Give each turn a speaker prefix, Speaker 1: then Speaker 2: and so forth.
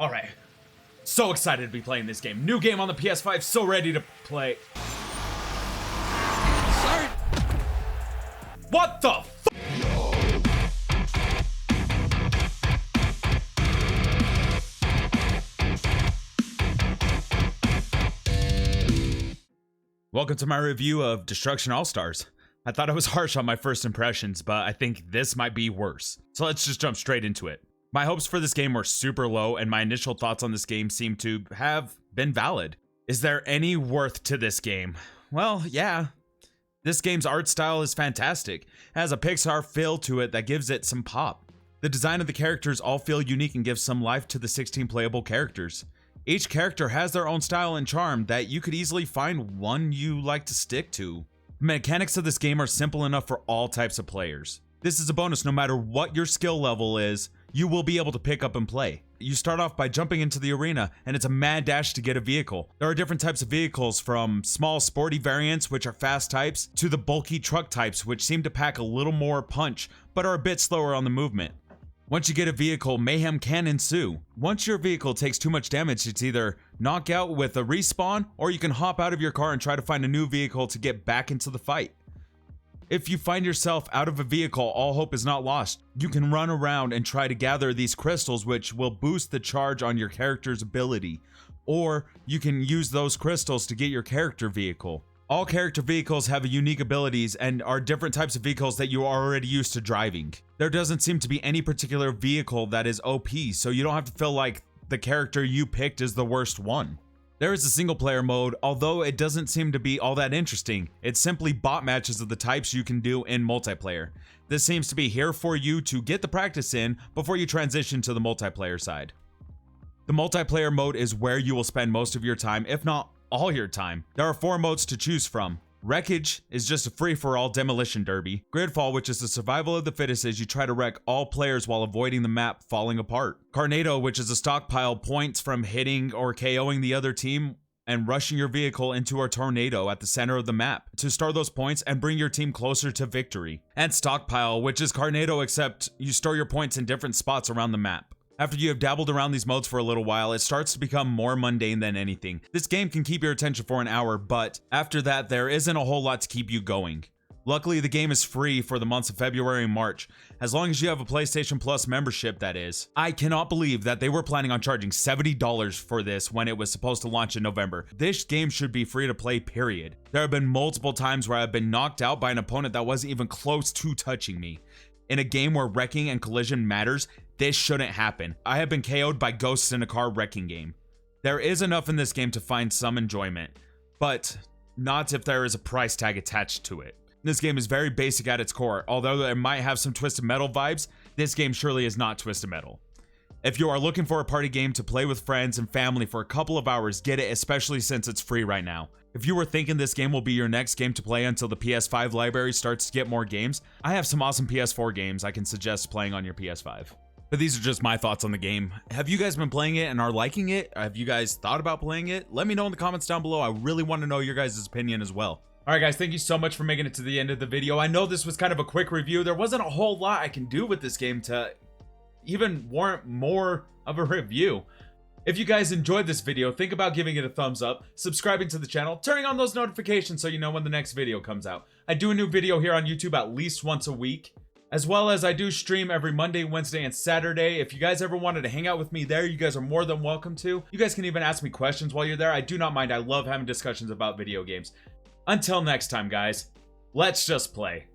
Speaker 1: All right. So excited to be playing this game. New game on the PS5, so ready to play. Sorry. What the f? Welcome to my review of Destruction AllStars. I thought I was harsh on my first impressions, but I think this might be worse. So let's just jump straight into it. My hopes for this game were super low, and my initial thoughts on this game seem to have been valid. Is there any worth to this game? Well, yeah. This game's art style is fantastic. It has a Pixar feel to it that gives it some pop. The design of the characters all feel unique and gives some life to the 16 playable characters. Each character has their own style and charm that you could easily find one you like to stick to. The mechanics of this game are simple enough for all types of players. This is a bonus no matter what your skill level is, you will be able to pick up and play. You start off by jumping into the arena, and it's a mad dash to get a vehicle. There are different types of vehicles, from small sporty variants, which are fast types, to the bulky truck types, which seem to pack a little more punch, but are a bit slower on the movement. Once you get a vehicle, mayhem can ensue. Once your vehicle takes too much damage, it's either knock out with a respawn, or you can hop out of your car and try to find a new vehicle to get back into the fight. If you find yourself out of a vehicle, all hope is not lost. You can run around and try to gather these crystals, which will boost the charge on your character's ability. Or you can use those crystals to get your character vehicle. All character vehicles have unique abilities and are different types of vehicles that you are already used to driving. There doesn't seem to be any particular vehicle that is OP, so you don't have to feel like the character you picked is the worst one. There is a single player mode, although it doesn't seem to be all that interesting. It's simply bot matches of the types you can do in multiplayer. This seems to be here for you to get the practice in before you transition to the multiplayer side. The multiplayer mode is where you will spend most of your time, if not all your time. There are 4 modes to choose from. Wreckage is just a free-for-all demolition derby. Gridfall, which is the survival of the fittest as you try to wreck all players while avoiding the map falling apart. Tornado, which is a stockpile points from hitting or KOing the other team and rushing your vehicle into a tornado at the center of the map to store those points and bring your team closer to victory. And Stockpile, which is Tornado except you store your points in different spots around the map. After you have dabbled around these modes for a little while, it starts to become more mundane than anything. This game can keep your attention for an hour, but after that, there isn't a whole lot to keep you going. Luckily, the game is free for the months of February and March, as long as you have a PlayStation Plus membership, that is. I cannot believe that they were planning on charging $70 for this when it was supposed to launch in November. This game should be free to play, period. There have been multiple times where I've been knocked out by an opponent that wasn't even close to touching me. In a game where wrecking and collision matters, this shouldn't happen. I have been KO'd by ghosts in a car wrecking game. There is enough in this game to find some enjoyment, but not if there is a price tag attached to it. This game is very basic at its core. Although it might have some Twisted Metal vibes, this game surely is not Twisted Metal. If you are looking for a party game to play with friends and family for a couple of hours, get it, especially since it's free right now. If you were thinking this game will be your next game to play until the PS5 library starts to get more games, I have some awesome PS4 games I can suggest playing on your PS5. But these are just my thoughts on the game. Have you guys been playing it and are liking it? Have you guys thought about playing it? Let me know in the comments down below. I really want to know your guys' opinion as well. Alright guys, thank you so much for making it to the end of the video. I know this was kind of a quick review. There wasn't a whole lot I can do with this game to even warrant more of a review. If you guys enjoyed this video, think about giving it a thumbs up, subscribing to the channel, turning on those notifications so you know when the next video comes out. I do a new video here on YouTube at least once a week, as well as I do stream every Monday, Wednesday, and Saturday. If you guys ever wanted to hang out with me there, you guys are more than welcome to. You guys can even ask me questions while you're there. I do not mind. I love having discussions about video games. Until next time, guys, let's just play.